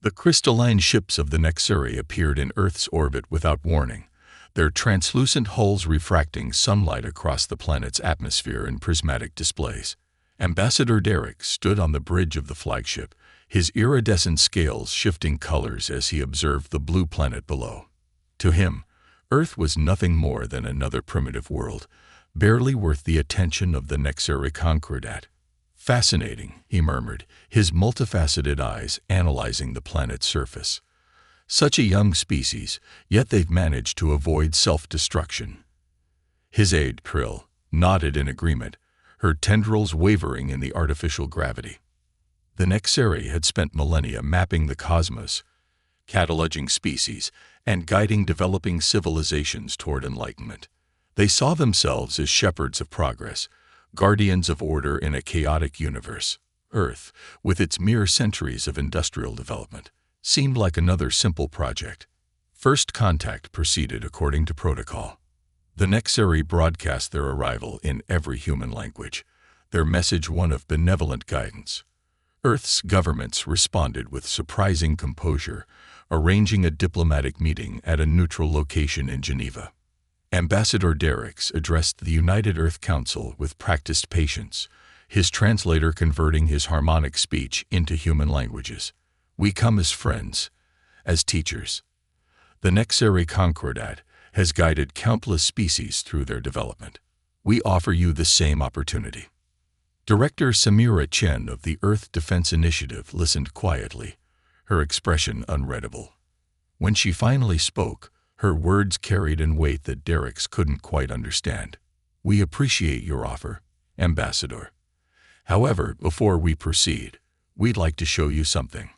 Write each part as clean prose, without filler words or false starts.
The crystalline ships of the Nexuri appeared in Earth's orbit without warning, their translucent hulls refracting sunlight across the planet's atmosphere in prismatic displays. Ambassador Derek stood on the bridge of the flagship, his iridescent scales shifting colors as he observed the blue planet below. To him, Earth was nothing more than another primitive world, barely worth the attention of the Nexuri concordat. "Fascinating," he murmured, his multifaceted eyes analyzing the planet's surface. "Such a young species, yet they've managed to avoid self-destruction." His aide, Trill, nodded in agreement, her tendrils wavering in the artificial gravity. The Nexuri had spent millennia mapping the cosmos, cataloging species, and guiding developing civilizations toward enlightenment. They saw themselves as shepherds of progress, guardians of order in a chaotic universe. Earth, with its mere centuries of industrial development, seemed like another simple project. First contact proceeded according to protocol. The Nexuri broadcast their arrival in every human language, their message one of benevolent guidance. Earth's governments responded with surprising composure, arranging a diplomatic meeting at a neutral location in Geneva. Ambassador Derricks addressed the United Earth Council with practiced patience, his translator converting his harmonic speech into human languages. "We come as friends, as teachers. The Nexuri concordat has guided countless species through their development. We offer you the same opportunity." Director Samira Chen of the Earth Defense Initiative listened quietly, her expression unreadable. When she finally spoke, her words carried a weight that Derricks couldn't quite understand. "We appreciate your offer, Ambassador. However, before we proceed, we'd like to show you something."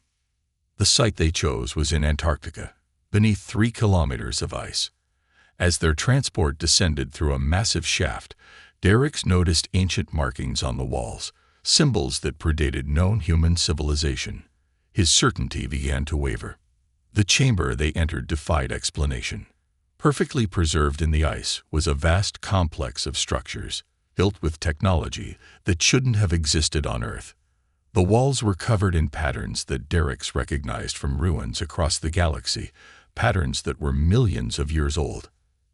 The site they chose was in Antarctica, beneath 3 kilometers of ice. As their transport descended through a massive shaft, Derricks noticed ancient markings on the walls, symbols that predated known human civilization. His certainty began to waver. The chamber they entered defied explanation. Perfectly preserved in the ice was a vast complex of structures, built with technology that shouldn't have existed on Earth. The walls were covered in patterns that Derricks recognized from ruins across the galaxy, patterns that were millions of years old.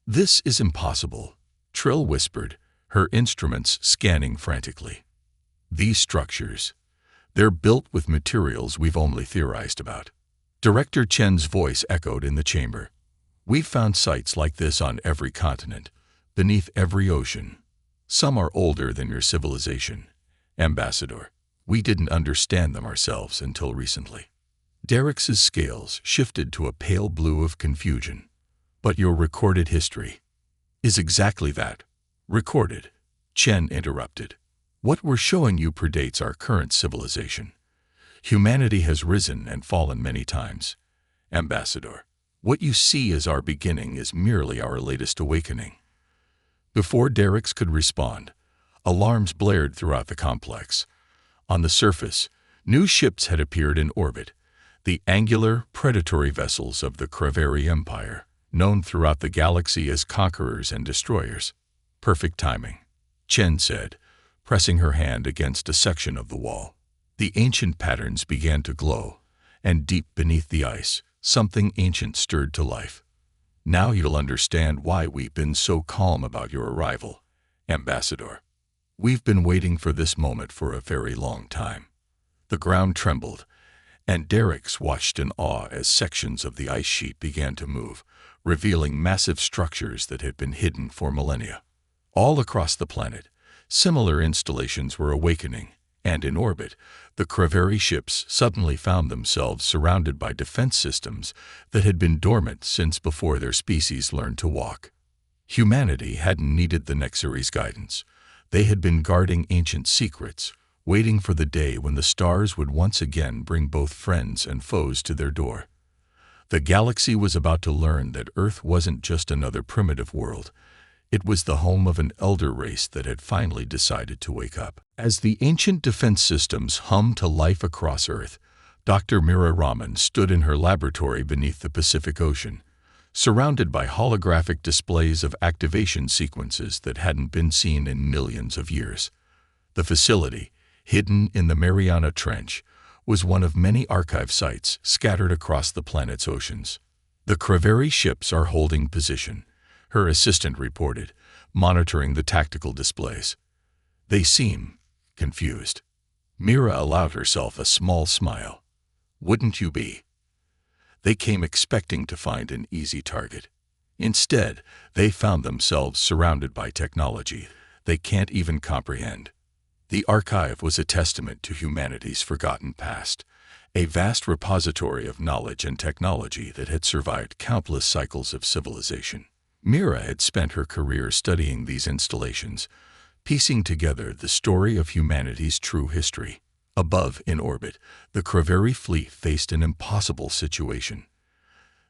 "This is impossible," Trill whispered, her instruments scanning frantically. "These structures, they're built with materials we've only theorized about." Director Chen's voice echoed in the chamber. "We've found sites like this on every continent, beneath every ocean. Some are older than your civilization, Ambassador. We didn't understand them ourselves until recently." Derricks's scales shifted to a pale blue of confusion. "But your recorded history is exactly that." "Recorded," Chen interrupted. "What we're showing you predates our current civilization. Humanity has risen and fallen many times. Ambassador, what you see as our beginning is merely our latest awakening." Before Derricks could respond, alarms blared throughout the complex. On the surface, new ships had appeared in orbit, the angular, predatory vessels of the Kraveri Empire, known throughout the galaxy as conquerors and destroyers. "Perfect timing," Chen said, pressing her hand against a section of the wall. The ancient patterns began to glow, and deep beneath the ice, something ancient stirred to life. "Now you'll understand why we've been so calm about your arrival, Ambassador. We've been waiting for this moment for a very long time." The ground trembled, and Derricks watched in awe as sections of the ice sheet began to move, revealing massive structures that had been hidden for millennia. All across the planet, similar installations were awakening, and in orbit, the Kraveri ships suddenly found themselves surrounded by defense systems that had been dormant since before their species learned to walk. Humanity hadn't needed the Nexuri's guidance. They had been guarding ancient secrets, waiting for the day when the stars would once again bring both friends and foes to their door. The galaxy was about to learn that Earth wasn't just another primitive world. It was the home of an elder race that had finally decided to wake up. As the ancient defense systems hummed to life across Earth, Dr. Mira Raman stood in her laboratory beneath the Pacific Ocean, surrounded by holographic displays of activation sequences that hadn't been seen in millions of years. The facility, hidden in the Mariana Trench, was one of many archive sites scattered across the planet's oceans. "The Craveri ships are holding position," her assistant reported, monitoring the tactical displays. "They seem confused." Mira allowed herself a small smile. "Wouldn't you be?" They came expecting to find an easy target. Instead, they found themselves surrounded by technology they can't even comprehend. The archive was a testament to humanity's forgotten past, a vast repository of knowledge and technology that had survived countless cycles of civilization. Mira had spent her career studying these installations, piecing together the story of humanity's true history. Above, in orbit, the Craveri fleet faced an impossible situation.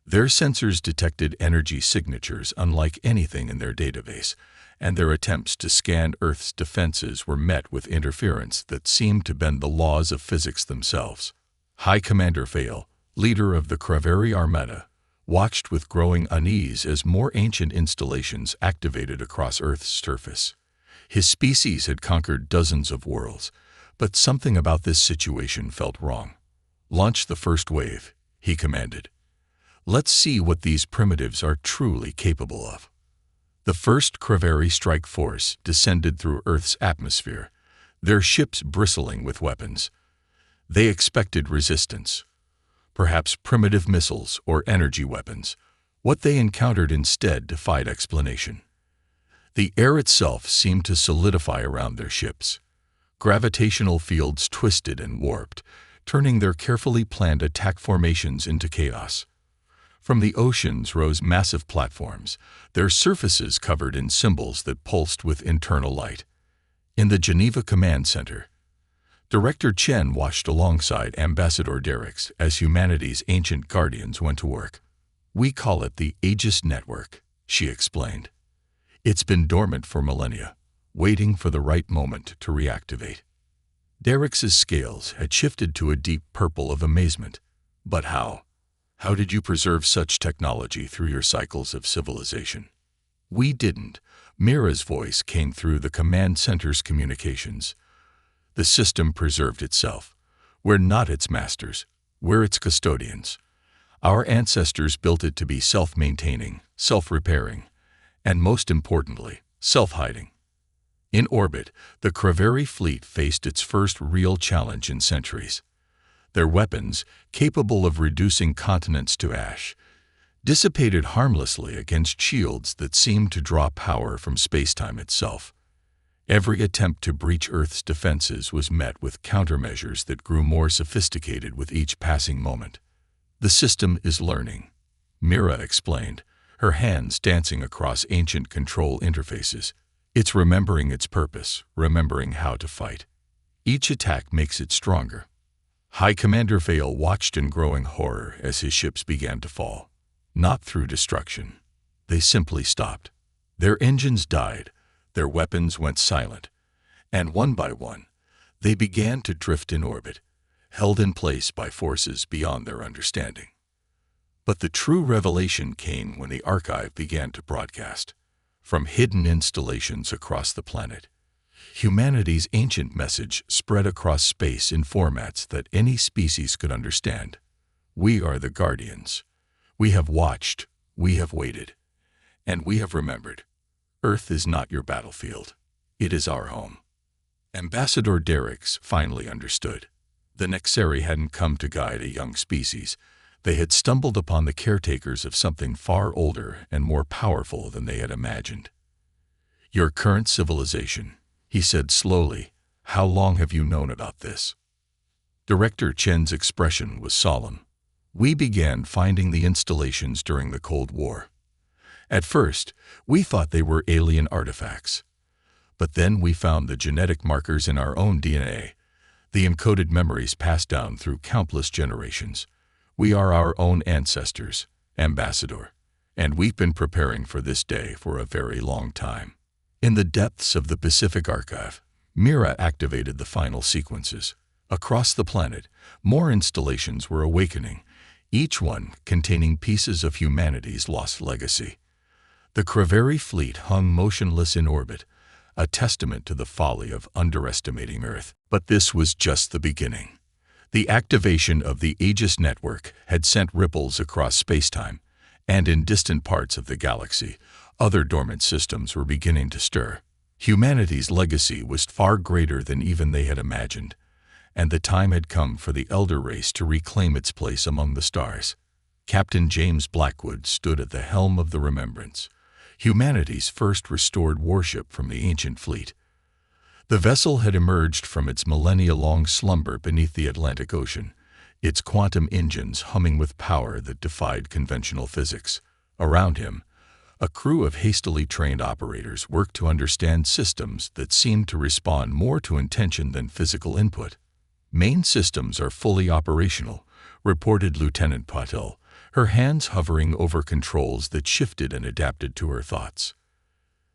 Their sensors detected energy signatures unlike anything in their database, and their attempts to scan Earth's defenses were met with interference that seemed to bend the laws of physics themselves. High Commander Fail, leader of the Craveri Armada, watched with growing unease as more ancient installations activated across Earth's surface. His species had conquered dozens of worlds, but something about this situation felt wrong. "Launch the first wave," he commanded. "Let's see what these primitives are truly capable of." The first Craveri strike force descended through Earth's atmosphere, their ships bristling with weapons. They expected resistance, perhaps primitive missiles or energy weapons. What they encountered instead defied explanation. The air itself seemed to solidify around their ships. Gravitational fields twisted and warped, turning their carefully planned attack formations into chaos. From the oceans rose massive platforms, their surfaces covered in symbols that pulsed with internal light. In the Geneva Command Center, Director Chen watched alongside Ambassador Derricks as humanity's ancient guardians went to work. "We call it the Aegis Network," she explained. "It's been dormant for millennia, waiting for the right moment to reactivate." Derricks's scales had shifted to a deep purple of amazement. "But how? How did you preserve such technology through your cycles of civilization?" "We didn't." Mira's voice came through the command center's communications. "The system preserved itself. We're not its masters. We're its custodians. Our ancestors built it to be self-maintaining, self-repairing, and most importantly, self-hiding." In orbit, the Craveri fleet faced its first real challenge in centuries. Their weapons, capable of reducing continents to ash, dissipated harmlessly against shields that seemed to draw power from spacetime itself. Every attempt to breach Earth's defenses was met with countermeasures that grew more sophisticated with each passing moment. "The system is learning," Mira explained, her hands dancing across ancient control interfaces. "It's remembering its purpose, remembering how to fight. Each attack makes it stronger." High Commander Fail watched in growing horror as his ships began to fall. Not through destruction. They simply stopped. Their engines died, their weapons went silent, and one by one, they began to drift in orbit, held in place by forces beyond their understanding. But the true revelation came when the archive began to broadcast. From hidden installations across the planet, humanity's ancient message spread across space in formats that any species could understand. "We are the guardians. We have watched, we have waited, and we have remembered. Earth is not your battlefield. It is our home." Ambassador Derricks finally understood. The Nexeri hadn't come to guide a young species. They had stumbled upon the caretakers of something far older and more powerful than they had imagined. "Your current civilization," he said slowly. "How long have you known about this?" Director Chen's expression was solemn. "We began finding the installations during the Cold War. At first, we thought they were alien artifacts. But then we found the genetic markers in our own DNA, the encoded memories passed down through countless generations. We are our own ancestors, Ambassador, and we've been preparing for this day for a very long time." In the depths of the Pacific Archive, Mira activated the final sequences. Across the planet, more installations were awakening, each one containing pieces of humanity's lost legacy. The Craveri fleet hung motionless in orbit, a testament to the folly of underestimating Earth. But this was just the beginning. The activation of the Aegis network had sent ripples across spacetime, and in distant parts of the galaxy, other dormant systems were beginning to stir. Humanity's legacy was far greater than even they had imagined, and the time had come for the elder race to reclaim its place among the stars. Captain James Blackwood stood at the helm of the Remembrance, humanity's first restored warship from the ancient fleet. The vessel had emerged from its millennia-long slumber beneath the Atlantic Ocean, its quantum engines humming with power that defied conventional physics. Around him, a crew of hastily trained operators worked to understand systems that seemed to respond more to intention than physical input. "Main systems are fully operational," reported Lieutenant Patel, her hands hovering over controls that shifted and adapted to her thoughts.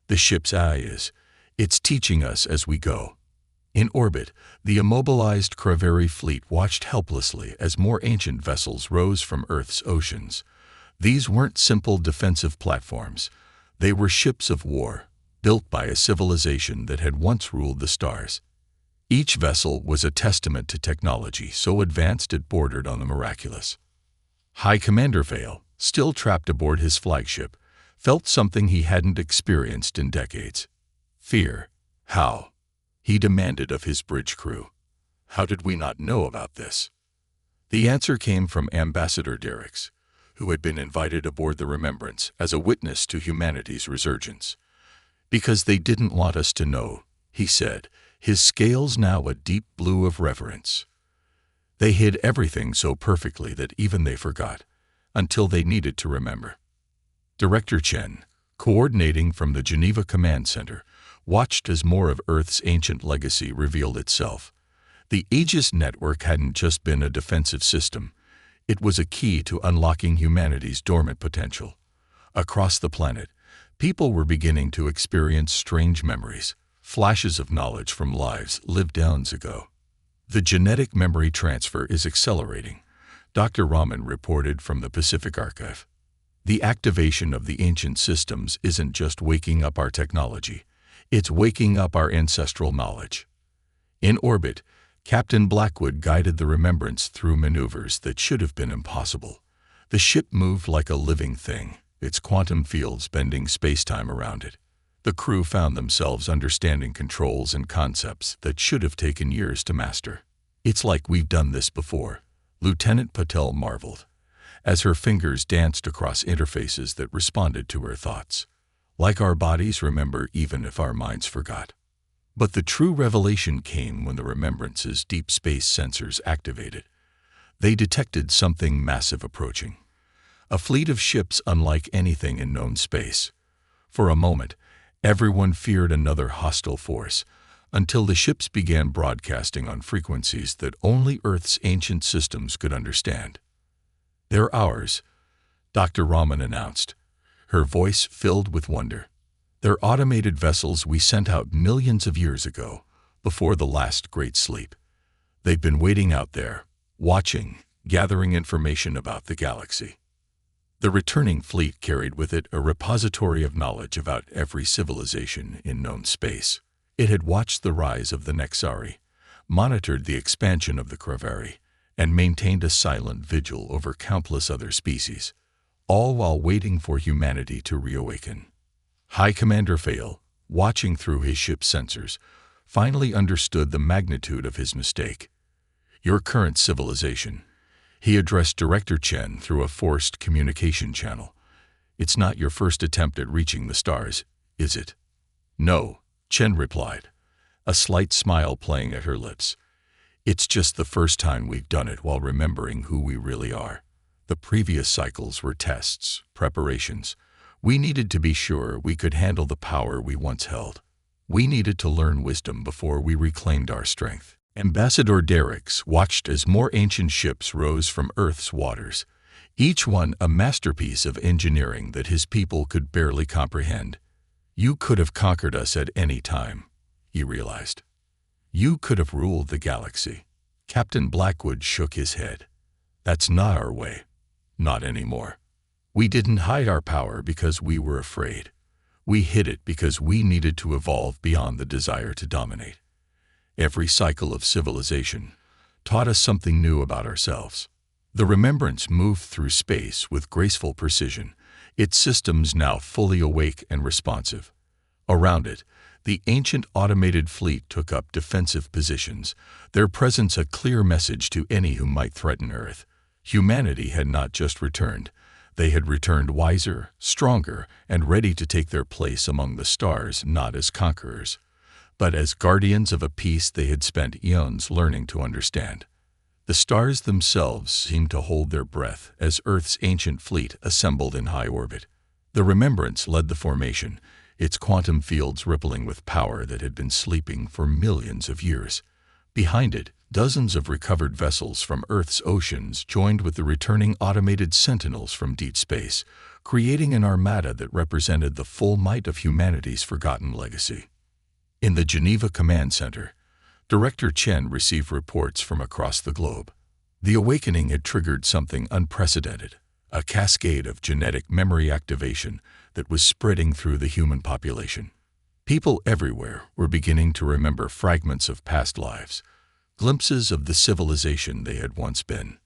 "The ship's eye is. It's teaching us as we go." In orbit, the immobilized Craveri fleet watched helplessly as more ancient vessels rose from Earth's oceans. These weren't simple defensive platforms. They were ships of war, built by a civilization that had once ruled the stars. Each vessel was a testament to technology so advanced it bordered on the miraculous. High Commander Vale, still trapped aboard his flagship, felt something he hadn't experienced in decades. Fear. How? He demanded of his bridge crew. How did we not know about this? The answer came from Ambassador Derricks, who had been invited aboard the Remembrance as a witness to humanity's resurgence. "Because they didn't want us to know," he said, his scales now a deep blue of reverence. "They hid everything so perfectly that even they forgot, until they needed to remember." Director Chen, coordinating from the Geneva Command Center, watched as more of Earth's ancient legacy revealed itself. The Aegis network hadn't just been a defensive system. It was a key to unlocking humanity's dormant potential. Across the planet, people were beginning to experience strange memories, flashes of knowledge from lives lived eons ago. "The genetic memory transfer is accelerating," Dr. Raman reported from the Pacific Archive. "The activation of the ancient systems isn't just waking up our technology. It's waking up our ancestral knowledge." In orbit, Captain Blackwood guided the Remembrance through maneuvers that should have been impossible. The ship moved like a living thing, its quantum fields bending space-time around it. The crew found themselves understanding controls and concepts that should have taken years to master. "It's like we've done this before," Lieutenant Patel marveled, as her fingers danced across interfaces that responded to her thoughts. "Like our bodies remember even if our minds forgot." But the true revelation came when the Remembrance's deep space sensors activated. They detected something massive approaching. A fleet of ships unlike anything in known space. For a moment, everyone feared another hostile force, until the ships began broadcasting on frequencies that only Earth's ancient systems could understand. "They're ours," Dr. Raman announced, her voice filled with wonder. "They're automated vessels we sent out millions of years ago, before the last great sleep. They've been waiting out there, watching, gathering information about the galaxy." The returning fleet carried with it a repository of knowledge about every civilization in known space. It had watched the rise of the Nexari, monitored the expansion of the Craveri, and maintained a silent vigil over countless other species, all while waiting for humanity to reawaken. High Commander Vale, watching through his ship's sensors, finally understood the magnitude of his mistake. "Your current civilization," he addressed Director Chen through a forced communication channel. "It's not your first attempt at reaching the stars, is it?" "No," Chen replied, a slight smile playing at her lips. "It's just the first time we've done it while remembering who we really are. The previous cycles were tests, preparations. We needed to be sure we could handle the power we once held. We needed to learn wisdom before we reclaimed our strength." Ambassador Derricks watched as more ancient ships rose from Earth's waters, each one a masterpiece of engineering that his people could barely comprehend. "You could have conquered us at any time," he realized. "You could have ruled the galaxy." Captain Blackwood shook his head. "That's not our way. Not anymore. We didn't hide our power because we were afraid. We hid it because we needed to evolve beyond the desire to dominate. Every cycle of civilization, taught us something new about ourselves. The Remembrance moved through space with graceful precision, its systems now fully awake and responsive. Around it, the ancient automated fleet took up defensive positions, their presence a clear message to any who might threaten Earth. Humanity had not just returned. They had returned wiser, stronger, and ready to take their place among the stars, not as conquerors, but as guardians of a peace they had spent eons learning to understand. The stars themselves seemed to hold their breath as Earth's ancient fleet assembled in high orbit. The Remembrance led the formation, its quantum fields rippling with power that had been sleeping for millions of years. Behind it, dozens of recovered vessels from Earth's oceans joined with the returning automated sentinels from deep space, creating an armada that represented the full might of humanity's forgotten legacy. In the Geneva Command Center, Director Chen received reports from across the globe. The awakening had triggered something unprecedented, a cascade of genetic memory activation that was spreading through the human population. People everywhere were beginning to remember fragments of past lives, glimpses of the civilization they had once been.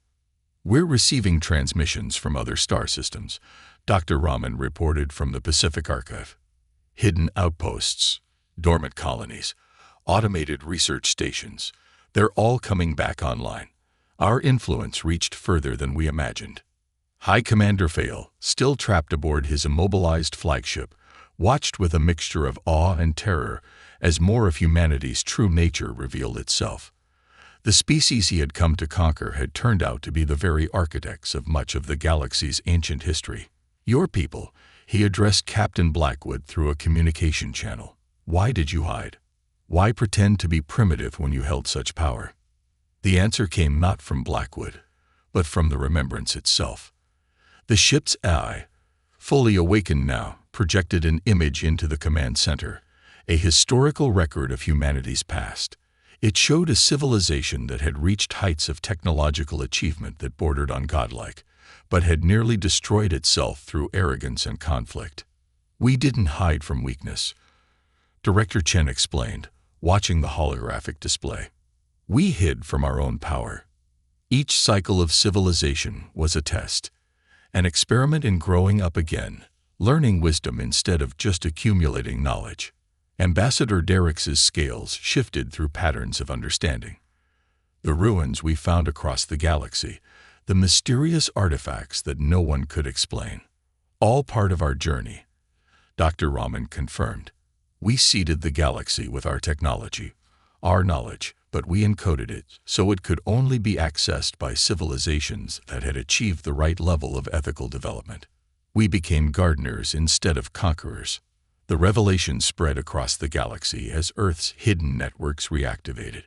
"We're receiving transmissions from other star systems," Dr. Raman reported from the Pacific Archive. "Hidden outposts, dormant colonies, automated research stations, they're all coming back online. Our influence reached further than we imagined." High Commander Fail, still trapped aboard his immobilized flagship, watched with a mixture of awe and terror as more of humanity's true nature revealed itself. The species he had come to conquer had turned out to be the very architects of much of the galaxy's ancient history. "Your people," he addressed Captain Blackwood through a communication channel. "Why did you hide? Why pretend to be primitive when you held such power?" The answer came not from Blackwood, but from the Remembrance itself. The ship's eye, fully awakened now, projected an image into the command center, a historical record of humanity's past. It showed a civilization that had reached heights of technological achievement that bordered on godlike, but had nearly destroyed itself through arrogance and conflict. "We didn't hide from weakness," Director Chen explained, watching the holographic display. "We hid from our own power." Each cycle of civilization was a test, an experiment in growing up again, learning wisdom instead of just accumulating knowledge. Ambassador Derrick's scales shifted through patterns of understanding. The ruins we found across the galaxy, the mysterious artifacts that no one could explain. All part of our journey, Dr. Raman confirmed. We seeded the galaxy with our technology, our knowledge, but we encoded it so it could only be accessed by civilizations that had achieved the right level of ethical development. We became gardeners instead of conquerors. The revelation spread across the galaxy as Earth's hidden networks reactivated.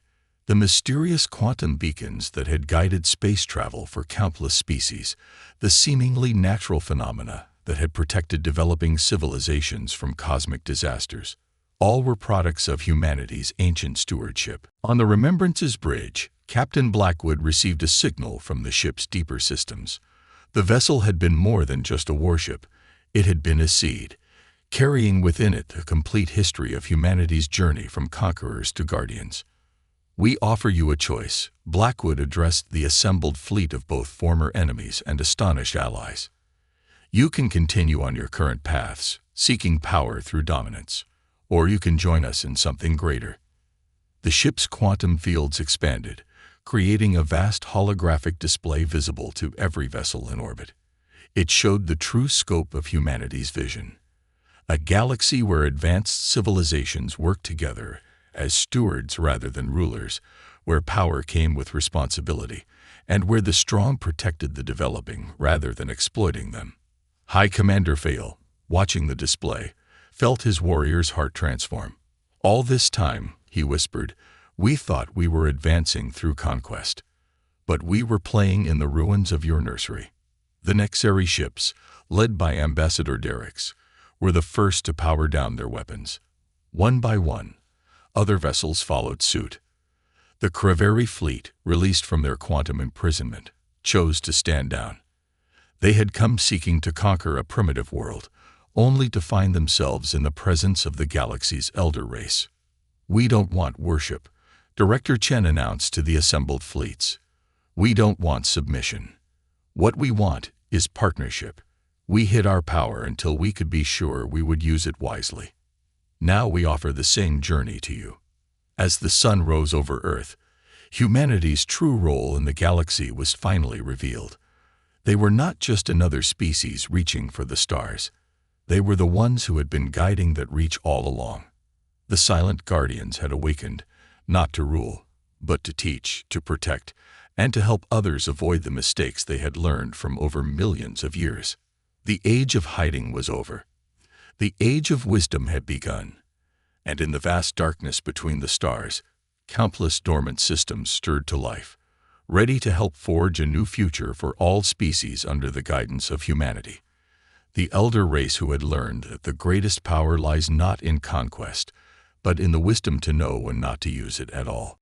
The mysterious quantum beacons that had guided space travel for countless species, the seemingly natural phenomena that had protected developing civilizations from cosmic disasters, all were products of humanity's ancient stewardship. On the Remembrance's bridge, Captain Blackwood received a signal from the ship's deeper systems. The vessel had been more than just a warship. It had been a seed, carrying within it the complete history of humanity's journey from conquerors to guardians. "We offer you a choice," Blackwood addressed the assembled fleet of both former enemies and astonished allies. "You can continue on your current paths, seeking power through dominance, or you can join us in something greater." The ship's quantum fields expanded, creating a vast holographic display visible to every vessel in orbit. It showed the true scope of humanity's vision. A galaxy where advanced civilizations worked together as stewards rather than rulers, where power came with responsibility, and where the strong protected the developing rather than exploiting them. High Commander Fail, watching the display, felt his warrior's heart transform. "All this time," he whispered, "we thought we were advancing through conquest. But we were playing in the ruins of your nursery." The Nexari ships, led by Ambassador Derrick's, were the first to power down their weapons. One by one, other vessels followed suit. The Kraveri fleet, released from their quantum imprisonment, chose to stand down. They had come seeking to conquer a primitive world, only to find themselves in the presence of the galaxy's elder race. "We don't want worship," Director Chen announced to the assembled fleets, "We don't want submission. What we want is partnership. We hid our power until we could be sure we would use it wisely. Now we offer the same journey to you." As the sun rose over Earth, humanity's true role in the galaxy was finally revealed. They were not just another species reaching for the stars. They were the ones who had been guiding that reach all along. The silent guardians had awakened, not to rule, but to teach, to protect, and to help others avoid the mistakes they had learned from over millions of years. The age of hiding was over. The age of wisdom had begun. And in the vast darkness between the stars, countless dormant systems stirred to life, ready to help forge a new future for all species under the guidance of humanity. The elder race who had learned that the greatest power lies not in conquest, but in the wisdom to know when not to use it at all.